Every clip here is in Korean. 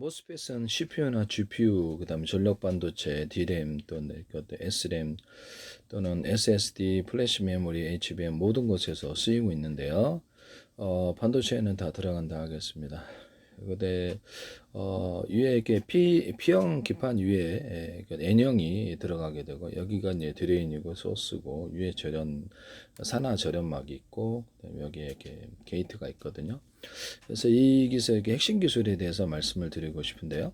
모스펫은 CPU나 GPU, 그다음에 전력 반도체, D램 또는 S램 또는 SSD, 플래시 메모리, HBM 모든 곳에서 쓰이고 있는데요. 반도체에는 다 들어간다 하겠습니다. 근데 위에 이렇게 P형 기판 위에 N형이 들어가게 되고, 여기가 이제 드레인이고 소스고, 위에 산화 절연막이 있고, 그다음에 여기에 이렇게 게이트가 있거든요. 그래서 이 기술의 핵심 기술에 대해서 말씀을 드리고 싶은데요.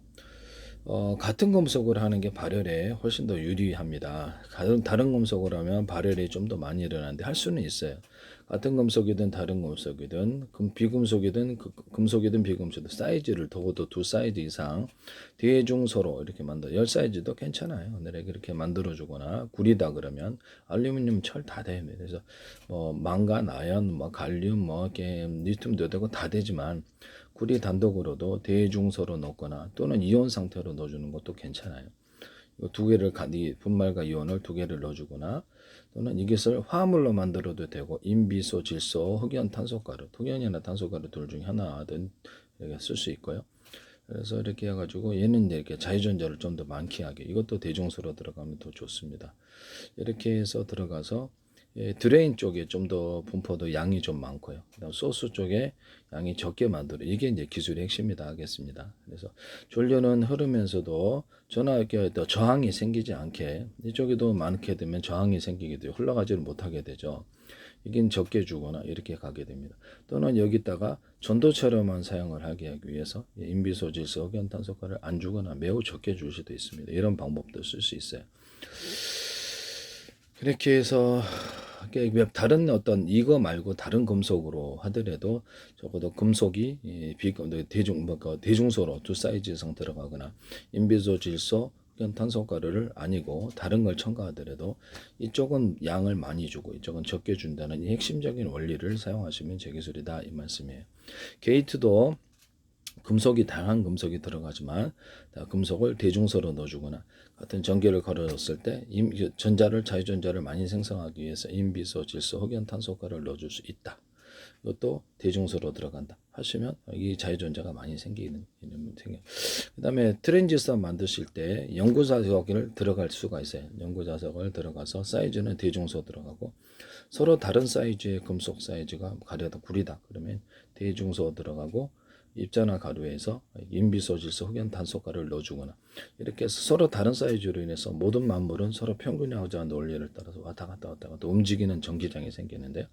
같은 금속을 하는 게 발열에 훨씬 더 유리합니다. 다른 금속을 하면 발열이 좀 더 많이 일어나는데 할 수는 있어요. 같은 금속이든 다른 금속이든 비금속이든 금속이든 비금속이든 사이즈를 적어도 두 사이즈 이상 대중소로 이렇게 만들어 10사이즈도 괜찮아요. 내가 이렇게 만들어 주거나 구리다 그러면 알루미늄, 철 다 됩니다. 그래서 뭐 망간, 아연, 뭐 갈륨, 뭐 이렇게 리튬도 되고 다 되지만 구리 단독으로도 대중소로 넣거나 또는 이온 상태로 넣어주는 것도 괜찮아요. 두 개를 분말과 이온을 두 개를 넣어주거나 또는 이것을 화합물로 만들어도 되고 인비소, 질소, 흑연, 탄소가루, 흑연이나 탄소가루 둘 중에 하나든 이렇게 쓸 수 있고요. 그래서 이렇게 해가지고 얘는 이렇게 자유전자를 좀 더 많게 하게, 이것도 대중소로 들어가면 더 좋습니다. 이렇게 해서 들어가서 드레인 쪽에 좀 더 분포도 양이 좀 많고요. 그다음 소스 쪽에 양이 적게 만들어. 이게 이제 기술의 핵심이다 하겠습니다. 그래서 전류는 흐르면서도 전하게 저항이 생기지 않게, 이쪽에도 많게 되면 저항이 생기게 돼요. 흘러가지를 못하게 되죠. 이긴 적게 주거나 이렇게 가게 됩니다. 또는 여기다가 전도처럼만 사용을 하게 하기 위해서 인비소질소, 흑연탄소가를 안 주거나 매우 적게 줄 수도 있습니다. 이런 방법도 쓸 수 있어요. 그렇게 해서 다른 어떤 이거 말고 다른 금속으로 하더라도 적어도 금속이 대중소로 두 사이즈 이상 들어가거나 인비소, 질소, 탄소가루를 아니고 다른 걸 첨가하더라도 이쪽은 양을 많이 주고 이쪽은 적게 준다는 이 핵심적인 원리를 사용하시면 제 기술이다 이 말씀이에요. 게이트도 다양한 금속이 들어가지만 금속을 대중소로 넣어주거나 같은 전기를 걸어줬을 때 자유전자를 많이 생성하기 위해서 인비소, 질소, 흑연, 탄소가를 넣어줄 수 있다. 이것도 대중소로 들어간다 하시면 이 자유전자가 많이 생기는 이념이 생겨요. 그 다음에 트랜지스터 만드실 때 연구자석을 들어갈 수가 있어요. 연구자석을 들어가서 사이즈는 대중소 들어가고, 서로 다른 사이즈의 금속 사이즈가 가려다 구리다 그러면 대중소 들어가고, 입자나 가루에서 인비소질소, 흑연, 탄소가루를 넣어주거나 이렇게 해서 서로 다른 사이즈로 인해서 모든 만물은 서로 평균하고자 하는 논리를 따라서 왔다 갔다 움직이는 전기장이 생기는데요.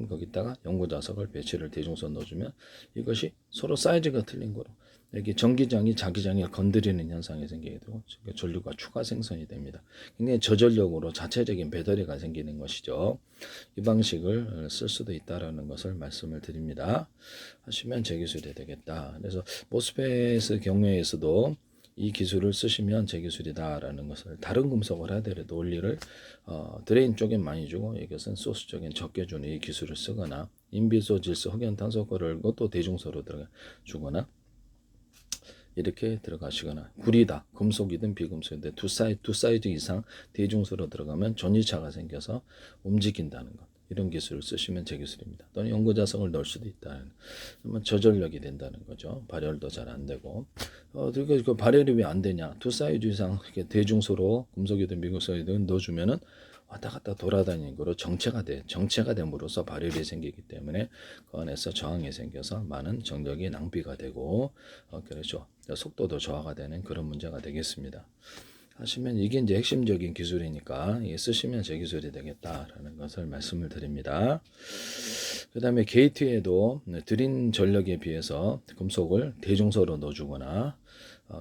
거기다가 연고자석을 배치를 대중소 넣어주면 이것이 서로 사이즈가 틀린 거로 여기 전기장이 자기장을 건드리는 현상이 생기게 되고 전류가 추가 생성이 됩니다. 굉장히 저전력으로 자체적인 배터리가 생기는 것이죠. 이 방식을 쓸 수도 있다라는 것을 말씀을 드립니다. 하시면 제 기술이 되겠다. 그래서 모스펫의 경우에서도 이 기술을 쓰시면 제 기술이다라는 것을, 다른 금속을 하더라도 원리를 드레인 쪽엔 많이 주고 이것은 소스 쪽엔 적게 주는 이 기술을 쓰거나 인비소, 질소, 흑연, 탄소가루를 또 대중소로 들어가 주거나 이렇게 들어가시거나, 구리다 금속이든 비금속이든 두 사이즈 이상 대중소로 들어가면 전이차가 생겨서 움직인다는 것, 이런 기술을 쓰시면 제 기술입니다. 또는 연고자석을 넣을 수도 있다. 그러면 저전력이 된다는 거죠. 발열도 잘 안 되고. 그리고 그 발열이 왜 안 되냐? 두 사이즈 이상 이렇게 대중소로 금속이든 비금속이든 넣어주면은 왔다 갔다 돌아다니는 거로 정체가 됨으로써 발열이 생기기 때문에 그 안에서 저항이 생겨서 많은 전력이 낭비가 되고 그렇죠. 속도도 저하가 되는 그런 문제가 되겠습니다. 하시면 이게 이제 핵심적인 기술이니까 쓰시면 제 기술이 되겠다라는 것을 말씀을 드립니다. 그 다음에 게이트에도 드린 전력에 비해서 금속을 대중소로 넣어주거나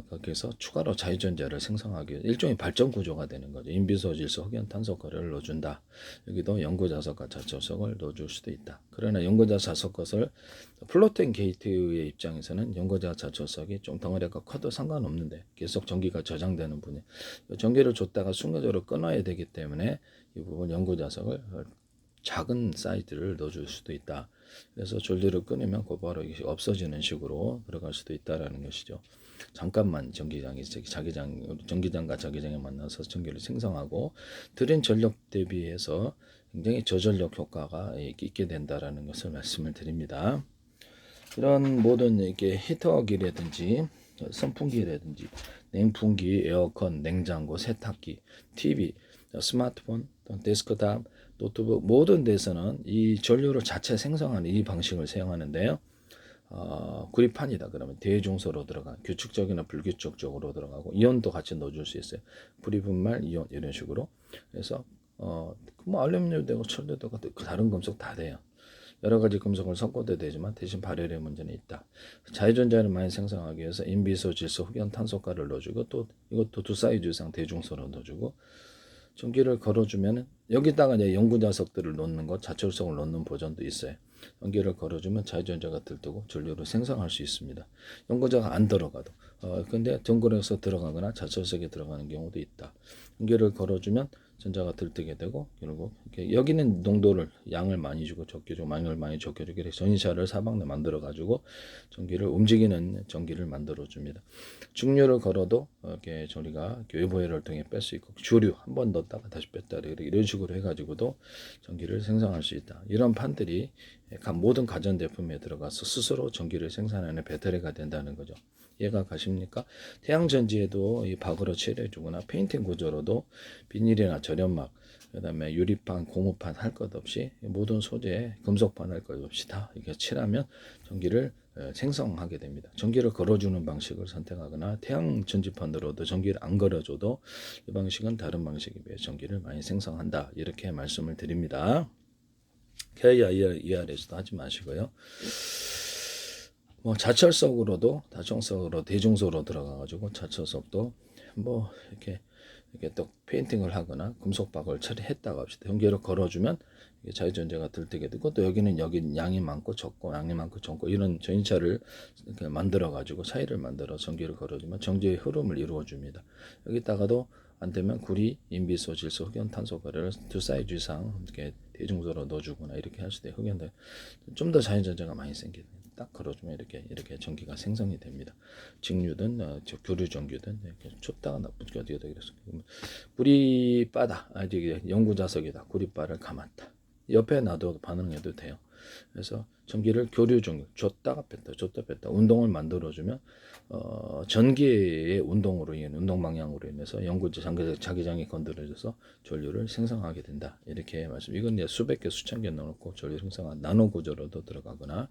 거기서 추가로 자유전자를 생성하기 위해 일종의 발전 구조가 되는 거죠. 인비소, 질소, 흑연, 탄소가루를 넣어준다. 여기도 연고자석과 자초석을 넣어줄 수도 있다. 그러나 연고자 자석것을 플로팅 게이트의 입장에서는 연고자 자초석이 좀 덩어리가 커도 상관없는데 계속 전기가 저장되는 분이 전기를 줬다가 순간적으로 끊어야 되기 때문에 이 부분 연고자석을 작은 사이즈를 넣어줄 수도 있다. 그래서 전류를 끊으면 곧바로 없어지는 식으로 들어갈 수도 있다라는 것이죠. 잠깐만 전기장과 자기장이 만나서 전기를 생성하고 들인 전력 대비해서 굉장히 저전력 효과가 있게 된다라는 것을 말씀을 드립니다. 이런 모든 이렇게 히터기라든지 선풍기라든지 냉풍기, 에어컨, 냉장고, 세탁기, TV, 스마트폰, 또 데스크탑, 노트북 모든 데서는 이 전류를 자체 생성하는 이 방식을 사용하는데요. 구리판이다 그러면 대중소로 들어가 규칙적이나 불규칙적으로 들어가고 이온도 같이 넣어줄 수 있어요. 불이분말 이온 이런 식으로. 그래서 뭐 알루미늄도 되고 철도 되고 다른 금속 다 돼요. 여러 가지 금속을 섞어도 되지만 대신 발열의 문제는 있다. 자유전자를 많이 생성하기 위해서 인비소, 질소, 흑연, 탄소가를 넣어주고 또 이것도 두 사이즈 이상 대중소로 넣어주고 전기를 걸어주면 여기다가 이제 연구자석들을 놓는 것, 자철석을 놓는 버전도 있어요. 전기를 걸어주면 자유전자가 들뜨고 전류를 생성할 수 있습니다. 연구자가 안 들어가도. 근데 전구에서 들어가거나 자철석에 들어가는 경우도 있다. 전기를 걸어주면 전자가 들뜨게 되고 결국 여기는 농도를 양을 많이 주고 적게 주고 양을 많이 적게 주고 전이차를 사방내 만들어 가지고 전기를 움직이는 전기를 만들어 줍니다. 중류를 걸어도 이렇게 저희가 외부회를 통해 뺄 수 있고 주류 한 번 넣었다가 다시 뺐다 이런 식으로 해가지고도 전기를 생성할 수 있다. 이런 판들이 모든 가전제품에 들어가서 스스로 전기를 생산하는 배터리가 된다는 거죠. 이해가 가십니까? 태양전지에도 이 박으로 칠해주거나 페인팅 구조로도 비닐이나 절연막, 그 다음에 유리판, 고무판 할 것 없이 모든 소재에 금속판 할 것 없이 다 이렇게 칠하면 전기를 생성하게 됩니다. 전기를 걸어주는 방식을 선택하거나 태양 전지판으로도 전기를 안 걸어줘도 이 방식은 다른 방식에 비해 전기를 많이 생성한다. 이렇게 말씀을 드립니다. KIR에서도 하지 마시고요. 뭐 자철석으로도 다중석으로 대중소로 들어가가지고 자철석도 뭐 이렇게 또 페인팅을 하거나 금속박을 처리했다고 합시다. 연기를 걸어주면 자유전자가 들뜨게 되고 또 여기 양이 많고 적고 양이 많고 적고 이런 전이차를 만들어 가지고 차이를 만들어 전기를 걸어주면 전기의 흐름을 이루어 줍니다. 여기다가도 안 되면 구리, 인비소, 질소, 흑연, 탄소가를 두 사이즈 이상 이렇게 대중소로 넣어주거나 이렇게 할 때 흑연들 좀 더 자유전자가 많이 생깁니다. 딱 걸어주면 이렇게 전기가 생성이 됩니다. 직류든 교류 전기든 이렇게 춥다가 나쁘게 어디가 되겠어. 구리바다, 연구자석이다. 구리바를 감았다. 옆에 놔도 반응해도 돼요. 그래서 전기를 교류 전기 줬다가 뺐다 운동을 만들어주면 전기의 운동으로 인해 운동 방향으로 인해서 연구자 자기장이 건드려져서 전류를 생성하게 된다. 이렇게 말씀. 이건 이제 수백 개 수천 개 넣어놓고 전류 생성한 나노 구조로도 들어가거나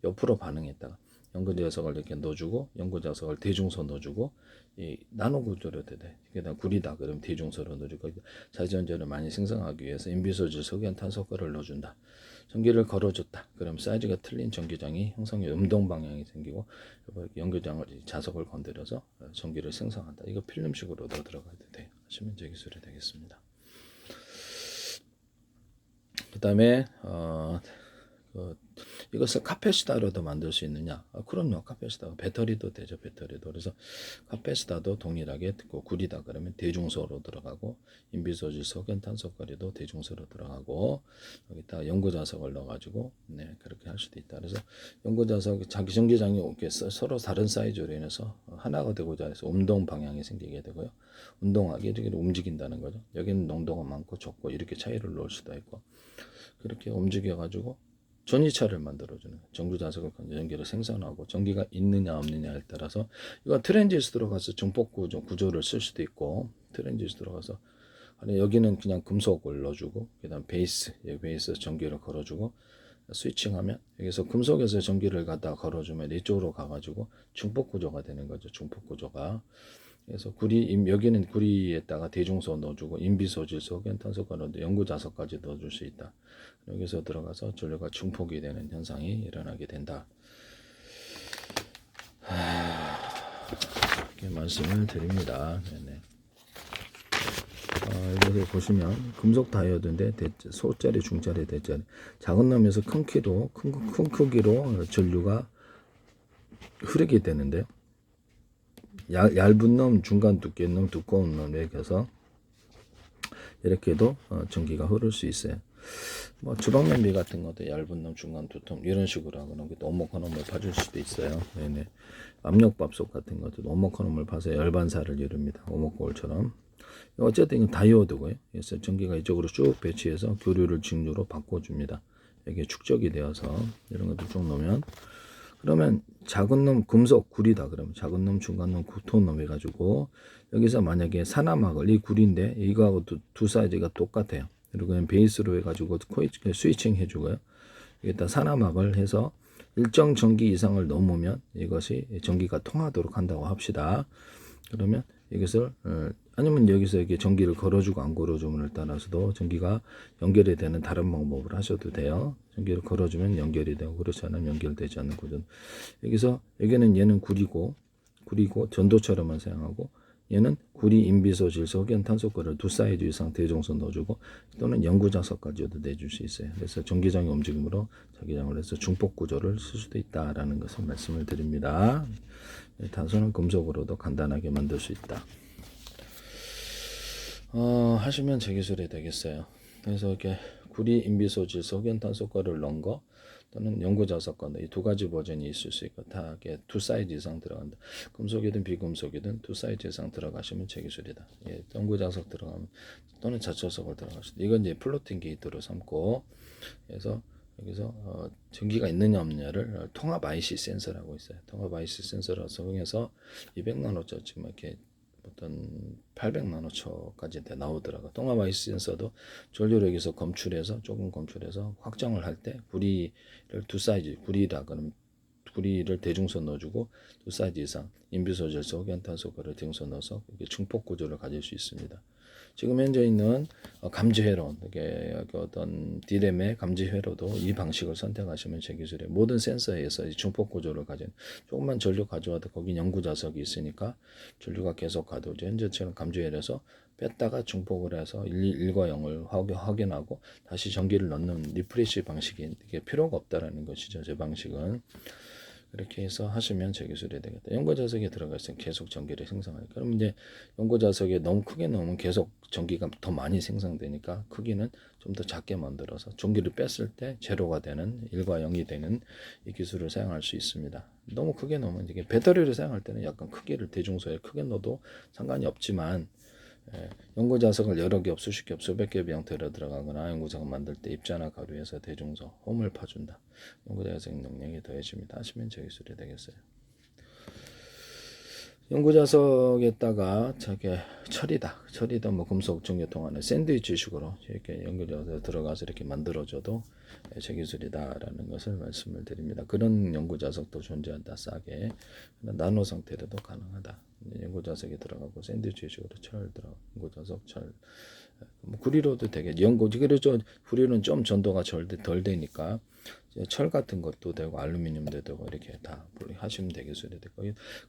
옆으로 반응했다가 연구자석을 이렇게 넣어주고 연구자석을 대중소 넣어주고 이 나노 구조로 되대. 그다음 구리다 그러면 대중소로 넣어주고 자전전을 많이 생성하기 위해서 인비소질 석연 탄소가를 넣어준다. 전기를 걸어줬다. 그럼 사이즈가 틀린 전기장이 형성이 운동 방향이 생기고 연구장을 자석을 건드려서 전기를 생성한다. 이거 필름식으로도 들어가야 돼. 하시면 제 기술이 되겠습니다. 그다음에 이것을 카페시다로도 만들 수 있느냐? 그럼요. 카페시다 배터리도 되죠. 배터리도. 그래서 카페시다도 동일하게 구리다 그러면 대중소로 들어가고 인비소질 석연 탄소가리도 대중소로 들어가고 여기다 연구자석을 넣어가지고 그렇게 할 수도 있다. 그래서 연구자석 자기 전기장이 서로 다른 사이즈로 인해서 하나가 되고자 해서 운동 방향이 생기게 되고요. 운동하게 이렇게 움직인다는 거죠. 여기는 농도가 많고 적고 이렇게 차이를 넣을 수도 있고 그렇게 움직여가지고 전이차를 만들어주는 전구자석을 전기를 생산하고 전기가 있느냐 없느냐에 따라서 이건 트랜지스 들어가서 중폭 구조를 쓸 수도 있고 트랜지스 들어가서 아니 여기는 그냥 금속을 넣어주고 그다음 베이스 전기를 걸어주고 스위칭하면 여기서 금속에서 전기를 갖다 걸어주면 이쪽으로 가가지고 중폭 구조가 되는 거죠. 중폭 구조가. 그래서 여기는 구리에다가 대중소 넣어주고 인비소, 질소, 흑연, 탄소가 넣어도 연구자석까지 넣어줄 수 있다. 여기서 들어가서 전류가 중폭이 되는 현상이 일어나게 된다. 이렇게 말씀을 드립니다. 네네. 여기서 보시면 금속 다이오드인데 소짜리, 중짜리, 대짜리 작은 놈에서 큰 크기로 전류가 흐르게 되는데요. 얇은 놈, 중간 두께인 놈, 두꺼운 놈 이렇게 해서 이렇게도 전기가 흐를 수 있어요. 뭐 주방 냄비 같은 것도 얇은 놈, 중간 두툼 이런 식으로 하거나 오목한 놈을 파줄 수도 있어요. 네네. 압력밥솥 같은 것도 오목한 놈을 파서 열반사를 이룹니다. 오목거울처럼. 어쨌든 이건 다이오드고요. 그래서 전기가 이쪽으로 쭉 배치해서 교류를 직류로 바꿔줍니다. 이게 축적이 되어서 이런 것도 쭉 놓으면 그러면 작은 놈 금속 구리다. 그러면 작은 놈, 중간 놈, 두터운 놈 해가지고 여기서 만약에 산화막을 이 구리인데 이거하고 두 사이즈가 똑같아요. 그리고 그냥 베이스로 해가지고 스위칭 해주고요. 여기다 산화막을 해서 일정 전기 이상을 넘으면 이것이 전기가 통하도록 한다고 합시다. 그러면 이것을 아니면 여기서 이렇게 전기를 걸어주고 안 걸어주면을 따라서도 전기가 연결이 되는 다른 방법을 하셔도 돼요. 전기를 걸어주면 연결이 되고 그렇지 않으면 연결되지 않는 구조. 여기서 여기는 얘는 구리고 전도처럼만 사용하고 얘는 구리, 인비소, 질소, 흑연, 탄소가를 두 사이즈 이상 대종선 넣어주고 또는 연구자석까지도 내줄 수 있어요. 그래서 전기장의 움직임으로 자기장을 해서 중폭 구조를 쓸 수도 있다라는 것을 말씀을 드립니다. 탄소는 금속으로도 간단하게 만들 수 있다. 하시면 제 기술이 되겠어요. 그래서 이렇게 구리, 인비소, 질소, 흑연, 탄소가를 넣은 거 또는 연구자석과 이 두 가지 버전이 있을 수 있고 다 이렇게 두 사이즈 이상 들어간다. 금속이든 비금속이든 두 사이즈 이상 들어가시면 제 기술이다. 예, 연구자석 들어가면 또는 자초석을 들어갈 수도. 이건 이제 플로팅 게이트로 삼고 그래서 여기서 전기가 있느냐 없느냐를 통합 IC 센서라고 있어요. 통합 IC 센서를 적용해서 200나노초 지금 이렇게 어떤 800나노초까지 나오더라고요. 통합 IC 센서도 전류력에서 검출해서 조금 검출해서 확정을 할 때 구리를 두 사이즈 구리라 그러면 구리를 대중선 넣어주고 두 사이즈 이상 인비소질소, 흑연탄소가를 대중선 넣어서 중폭 구조를 가질 수 있습니다. 지금 현재 있는 감지회로 이게 어떤 D램의 감지회로도 이 방식을 선택하시면 제 기술에 모든 센서에서 중폭 구조를 가진 조금만 전류 가져와도 거기 연구 자석이 있으니까 전류가 계속 가도 현재처럼 감지회에서 뺐다가 중폭을 해서 1과 0을 확인하고 다시 전기를 넣는 리프레시 방식이 이게 필요가 없다라는 것이죠. 제 방식은. 이렇게 해서 하시면 제 기술이 되겠다. 연고자석에 들어가 있으면 계속 전기를 생성하니까. 그럼 이제 연고자석에 너무 크게 넣으면 계속 전기가 더 많이 생성되니까 크기는 좀 더 작게 만들어서 전기를 뺐을 때 제로가 되는 1과 0이 되는 이 기술을 사용할 수 있습니다. 너무 크게 넣으면 이게 배터리를 사용할 때는 약간 크기를 대중소에 크게 넣어도 상관이 없지만 연구자석을 여러 개, 수십 개, 수백 개 형태로 들어가거나 연구자석 만들 때 입자나 가루에서 대중소, 홈을 파준다. 연구자석 능력이 더해집니다. 하시면 제 기술이 되겠어요. 연구자석에다가 저게 철이다 뭐 금속 전기통하는 샌드위치식으로 이렇게 연구자석 들어가서 이렇게 만들어줘도 제 기술이다라는 것을 말씀을 드립니다. 그런 연구자석도 존재한다. 싸게 나노 상태로도 가능하다. 연구자석에 들어가고 샌드위치식으로 철 들어 연구자석 철 뭐 구리로도 되게 그래서 구리는 좀 전도가 덜 되니까 철 같은 것도 되고 알루미늄도 되고 이렇게 다 하시면 되겠어요.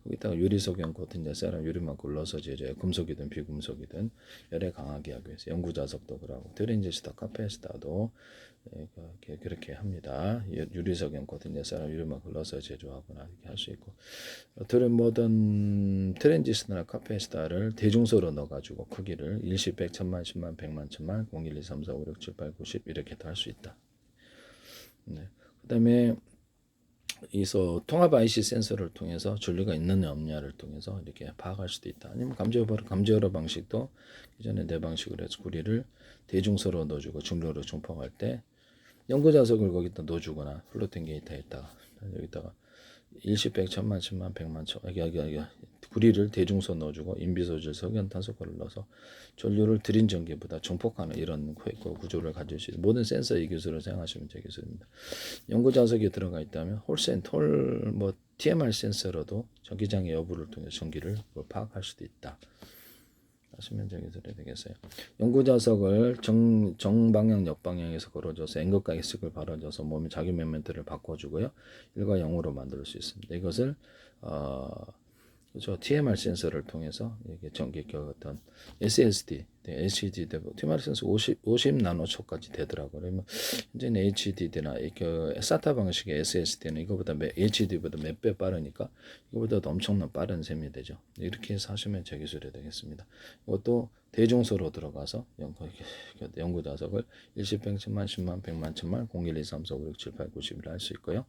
거기다가 유리석연 코팅 세럼 유리만 굴러서 이제 금속이든 비금속이든 열에 강하게 하기 위해서 연구자석도 그러고 트랜지스터 카페시터도 그렇게 합니다. 유리석연 코팅 세럼 유리만 굴러서 제조하거나 이렇게 할 수 있고 모든 트랜지스터나 카페시터를 대중소로 넣어가지고 크기를 1십, 100, 1000만, 10만, 100만, 1000만, 0, 1, 2, 3, 4, 5, 6, 7, 8, 90 이렇게도 할 수 있다. 네. 그다음에 이서 통합 IC 센서를 통해서 전류가 있느냐 없느냐를 통해서 이렇게 파악할 수도 있다. 아니면 감지여러 방식도 기존에 네 방식으로 해서 구리를 대중소로 넣어주고 중류로 중폭할 때 연구자석을 거기다 넣어주거나 플로팅 게이트에다가 여기다가 1십, 100, 1000만, 10만, 100만, 여기 구리를 대중소 넣어주고 인비소질소, 흑연탄소가를 넣어서 전류를 들인 전기보다 중폭하는 이런 구조를 가질 수 있는 모든 센서 이 기술을 사용하시면 제 기술입니다. 연구자석에 들어가 있다면 뭐 TMR 센서로도 전기장애 여부를 통해 전기를 파악할 수도 있다. 하시면 제 기술이 되겠어요. 연구자석을 정방향 역방향에서 걸어줘서 N극과 S극을 바라줘서 몸의 자기 모멘트를 바꿔주고요. 1과 0으로 만들 수 있습니다. 이것을 그렇죠. TMR 센서를 통해서 이게 전기 어떤 SSD, HDD 되고 TMR 센서 50 나노초까지 되더라고요. 그러면 현재는 HDD나 SATA 방식의 SSD는 이거보다 HDD보다 몇 배 빠르니까 이거보다도 엄청난 빠른 셈이 되죠. 이렇게 해서 하시면 제 기술이 되겠습니다. 이것도 대중소로 들어가서 연구자석을 1십, 100, 10만, 10만, 100만, 1000만, 0, 1, 2, 3, 4, 5, 6, 7, 8, 90을 할 수 있고요.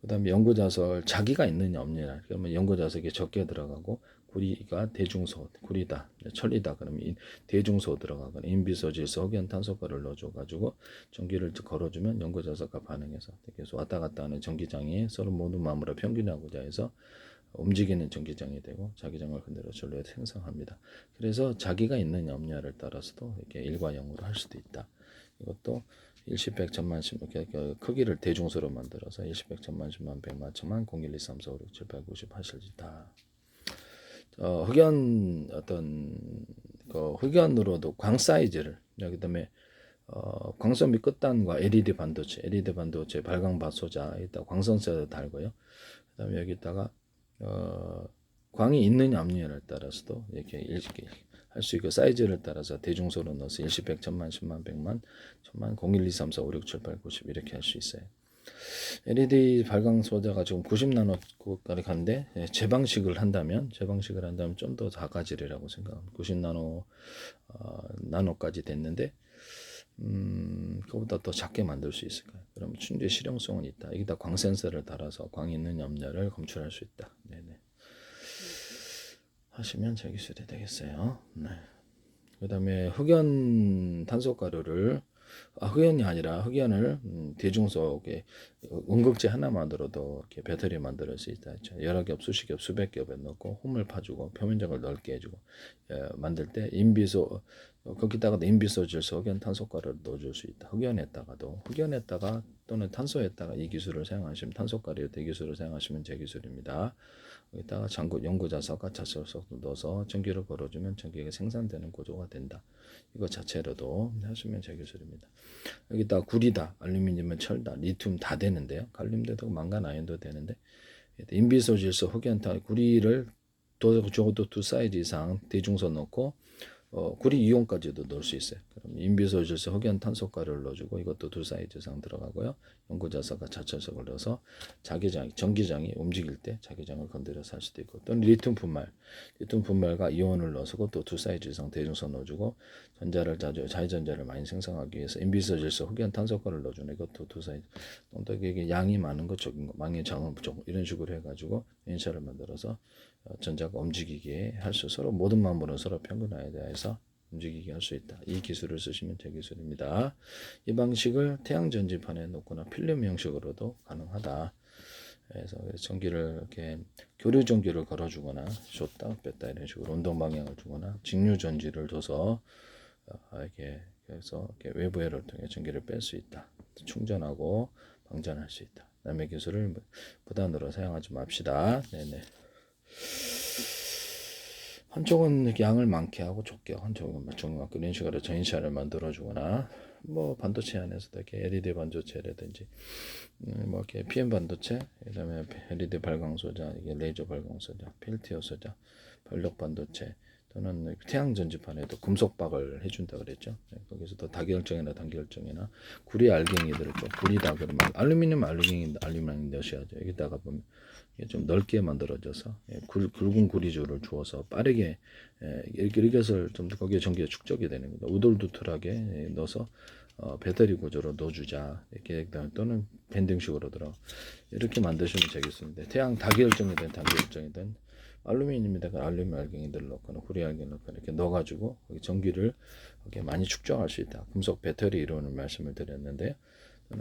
그 다음에 연구자석을 자기가 있느냐 없느냐 그러면 연구자석이 적게 들어가고 구리가 대중소, 구리다, 천리다 그러면 대중소 들어가거나 인비소질소 흑연 탄소가를 넣어줘가지고 전기를 걸어주면 연고자석과 반응해서 계속 왔다 갔다 하는 전기장이 서로 모두 마음으로 평균하고자 해서 움직이는 전기장이 되고 자기장을 그대로 전류에 생성합니다. 그래서 자기가 있는 염려를 따라서도 이렇게 1과 0으로 할 수도 있다. 이것도 일십, 백, 천만, 십, 이렇게 크기를 대중수로 만들어서 일십, 백, 천만, 십만, 백만, 천만, 0, 1, 2, 3, 4, 5, 6, 7, 8, 9, 10 하실 수 있다. 흑연 흑연으로도 광 사이즈를 그다음에 광선 및 끝단과 LED 반도체 발광 소자 이따 광선세도 달고요. 그다음에 여기다가 광이 있는 압력에 따라서도 이렇게 할 수 있고 사이즈를 따라서 대중소로 넣어서 일십, 백, 천만, 십만, 백만, 천만, 0, 1, 2, 3, 4, 5, 6, 7, 8, 9, 10 이렇게 할 수 있어요. LED 발광 소자가 지금 90나노까지 간데 제 방식을 한다면 좀 더 작아지리라고 생각합니다. 90나노 나노까지 됐는데 그보다 더 작게 만들 수 있을까요? 그럼 충분히 실용성은 있다. 여기다 광 센서를 달아서 광이 있는 염료를 검출할 수 있다. 네네. 하시면 제 기술이 되겠어요. 네. 그다음에 흑연 탄소 가루를 흑연이 아니라 흑연을 대중소에 음극재 하나만으로도 이렇게 배터리 만들 수 있다 했죠. 여러 겹, 수십 겹, 수백 겹에 넣고 홈을 파주고 표면적을 넓게 해주고 만들 때 인비소 거기다가 인비소 질소 흑연 탄소가루를 넣어줄 수 있다. 흑연에다가 또는 탄소에다가 이 기술을 사용하시면 탄소가루 대기술을 사용하시면 제 기술입니다. 여기다가 연고자석과 자철석도 넣어서 전기를 걸어주면 전기가 생산되는 구조가 된다. 이거 자체로도 하시면 제 기술입니다. 여기다 구리다, 알루미늄은 철다, 리튬 다 되는데요. 갈림도 망간 아연도 되는데 인비소질소 흑연탄 구리를 적어도 2 사이즈 이상 대중소 넣고 구리 이온까지도 넣을 수 있어요. 그럼 인비소질소 흑연 탄소가루를 넣어주고 이것도 2 사이즈 이상 들어가고요. 연고자석과 자철석을 넣어서 전기장이 움직일 때 자기장을 건드려서 할 수도 있고 또는 리튬 분말과 이온을 넣어서 그것도 2 사이즈 이상 대중소 넣어주고 자유전자를 많이 생성하기 위해서 인비소질소 흑연 탄소가루를 넣어주는 이것도 2 사이즈 또 이게 양이 많은 것 적은 것 망의 장은 부족 이런 식으로 해가지고 인샤를 만들어서 전자가 움직이게 할 수 서로 모든 만물은 서로 평균화에 대해서 움직이게 할 수 있다. 이 기술을 쓰시면 제 기술입니다. 이 방식을 태양 전지판에 놓거나 필름 형식으로도 가능하다. 그래서 전기를 이렇게 교류 전기를 걸어주거나 줬다 뺐다 이런 식으로 운동 방향을 주거나 직류 전지를 줘서 이렇게 그래서 이렇게 외부 회로를 통해 전기를 뺄 수 있다. 충전하고 방전할 수 있다. 남의 기술을 무단으로 사용하지 맙시다. 네네. 한쪽은 양을 많게 하고 적게 한쪽은 적게 이런 식으로 전시화를 만들어주거나 뭐 반도체 안에서도 이렇게 LED 반도체라든지 뭐 이렇게 PM 반도체 그다음에 LED 발광 소자 이게 레이저 발광 소자 펠티어 소자 반력 반도체 또는 태양 전지판에도 금속박을 해준다 그랬죠. 거기서도 다결정이나 단결정이나 구리 알갱이들을 좀 구리다 그러면 알루미늄 넣으셔야죠. 여기다가 보면 좀 넓게 만들어져서 굵은 구리줄을 주어서 빠르게 이것을 좀 거기에 전기가 축적이 되는 겁니다. 우돌두툴하게 넣어서 배터리 구조로 넣어주자 이렇게 또는 밴딩식으로 들어 이렇게 만드시면 되겠습니다. 태양 다결정이든 단결정이든 알루미늄에다가 알루미늄 알갱이들을 넣거나 구리 알갱이를 넣거나 이렇게 넣어가지고 거기 전기를 이렇게 많이 축적할 수 있다. 금속 배터리 이론을 말씀을 드렸는데요.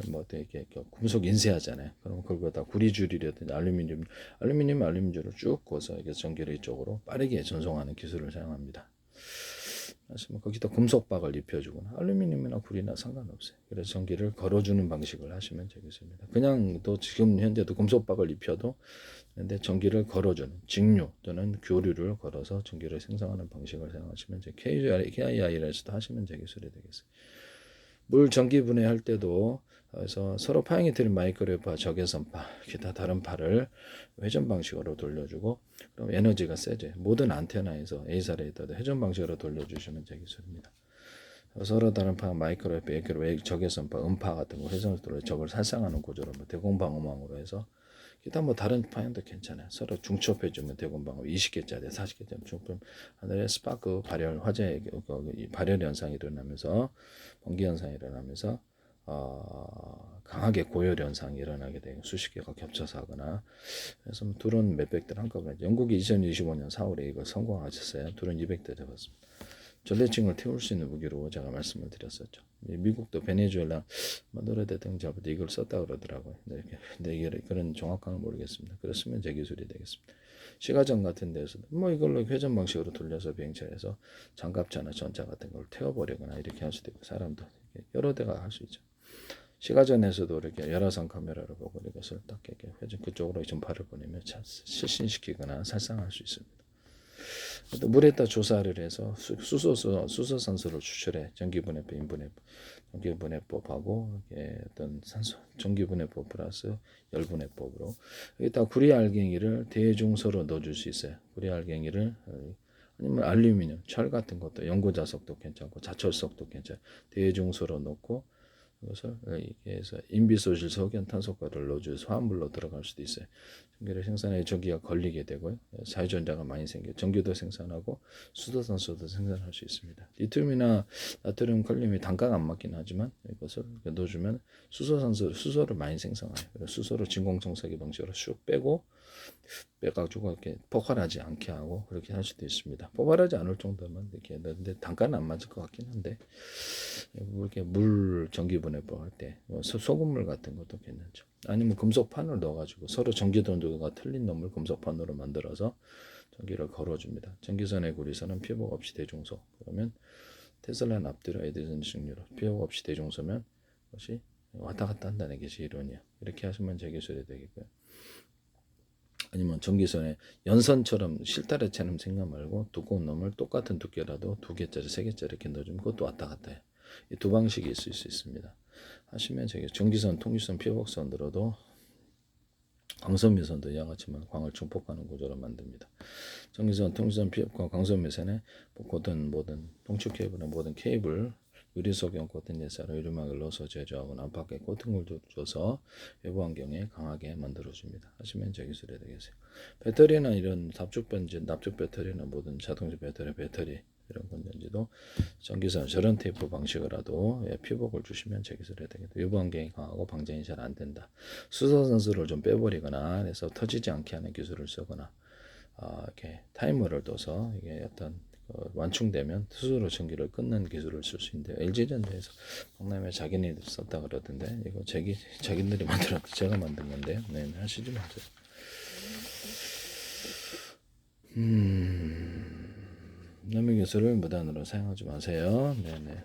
뭐 되게 금속 인쇄하잖아요. 그럼 그거다 구리줄이라든지 알루미늄줄을 쭉 구워서 이게 전기를 이쪽으로 빠르게 전송하는 기술을 사용합니다. 하시면 거기다 금속박을 입혀주거나 알루미늄이나 구리나 상관없어요. 그래서 전기를 걸어주는 방식을 하시면 되겠습니다. 그냥 또 지금 현재도 금속박을 입혀도 근데 전기를 걸어주는 직류 또는 교류를 걸어서 전기를 생성하는 방식을 사용하시면 KIR에서도 하시면 제 기술이 되겠어요. 물 전기 분해할 때도 그래서 서로 파형이 틀린 마이크로웨이프와 적외선파, 기타 다른 파를 회전 방식으로 돌려주고 그럼 에너지가 세죠. 모든 안테나에서 A사 레이더도 회전 방식으로 돌려주시면 제 기술입니다. 서로 다른 파 마이크로웨이프, 적외선파, 음파 같은 거 회전을 돌려 적을 살상하는 구조로 대공방어망으로 해서 기타 뭐 다른 파형도 괜찮아요. 서로 중첩해주면 대공방어 20개짜리, 40개짜리 중첩 하늘에 스파크 발열 화재 발열 현상이 일어나면서 번기 현상이 일어나면서 강하게 고열 현상이 일어나게 되고 수십 개가 겹쳐서 하거나 그래서 둘은 몇백 대를 한꺼번에 영국이 2025년 4월에 이걸 성공하셨어요. 둘은 200대 잡았습니다. 전래층을 태울 수 있는 무기로 제가 말씀을 드렸었죠. 미국도 베네수엘라 마두로 대통령 잡을 때 이걸 썼다 그러더라고요. 근데 이게 그런 정확한 건 모르겠습니다. 그렇으면 제 기술이 되겠습니다. 시가전 같은 데서도 뭐 이걸로 회전 방식으로 돌려서 비행차에서 장갑차나 전차 같은 걸 태워버리거나 이렇게 할 수도 있고 사람도 여러 대가 할 수 있죠. 시가전에서도 이렇게 열화상 카메라로 보고 이것을 딱 이렇게 회전 그쪽으로 전파를 보내면 실신시키거나 살상할 수 있습니다. 또 물에다 조사를 해서 수소산소를 추출해 전기분해법, 인분해법, 전기분해법하고 어떤 산소 전기분해법 플러스 열분해법으로 여기다 구리알갱이를 대중소로 넣어줄 수 있어요. 구리알갱이를 아니면 알루미늄, 철 같은 것도 연고자석도 괜찮고 자철석도 괜찮아요. 대중소로 넣고 그것을 이렇게 해서 인비소질 석연탄소가를 넣어줘서 화합물로 들어갈 수도 있어요. 전기를 생산해 전기가 걸리게 되고요. 자유전자가 많이 생겨 전기도 생산하고 수소산소도 생산할 수 있습니다. 리튬이나 나트륨, 칼륨이 단가가 안 맞긴 하지만 이것을 넣어주면 수소를 많이 생성해요. 그래서 수소를 진공청소기 방식으로 쑥 빼가지고 이렇게 폭발하지 않게 하고 그렇게 할 수도 있습니다. 폭발하지 않을 정도면 이렇게 넣는데 단가는 안 맞을 것 같긴 한데 이렇게 물 전기분해법 할 때 소금물 같은 것도 괜찮죠. 아니면 금속판을 넣어가지고 서로 전기전도가 틀린 놈을 금속판으로 만들어서 전기를 걸어줍니다. 전기선의 구리선은 피복 없이 대중소. 그러면 테슬라 납두려 에디슨 식류로 피복 없이 대중소면 그것이 왔다 갔다 한다는 것이 이론이야. 이렇게 하시면 제 기술이 되겠고요. 아니면 전기선에 연선처럼 실타래처럼 생각 말고 두꺼운 놈을 똑같은 두께라도 2개짜리 3개짜리 이렇게 넣어주면 그것도 왔다 갔다 해요. 이 두 방식이 있을 수 있습니다. 하시면 저기 전기선, 통기선, 피복선 들어도 광선미선도 이와 같지만 광을 증폭하는 구조로 만듭니다. 전기선, 통기선, 피복과 광선미선에 뭐든 동축 케이블이나 모든 케이블 유리석용 코팅 예사로 유리막을 넣어서 제조하거나 안팎에 코팅을 줘서 외부 환경에 강하게 만들어줍니다. 하시면 제 기술이 되겠어요. 배터리나 이런 납축 배터리나 모든 자동차 배터리 이런 건전지도 전기선 저런 테이프 방식으로라도 피복을 주시면 제 기술이 되겠다. 외부 환경이 강하고 방전이 잘 안 된다. 수소산소를 좀 빼버리거나 해서 터지지 않게 하는 기술을 쓰거나 이렇게 타이머를 둬서 이게 어떤 완충되면 스스로 전기를 끊는 기술을 쓸 수 있는데 LG전자에서 박람회 자기네들 썼다 그러던데 이거 자기들이 만들었고 제가 만든 건데 네, 하시지 마세요. 남의 기술을 무단으로 사용하지 마세요. 네네.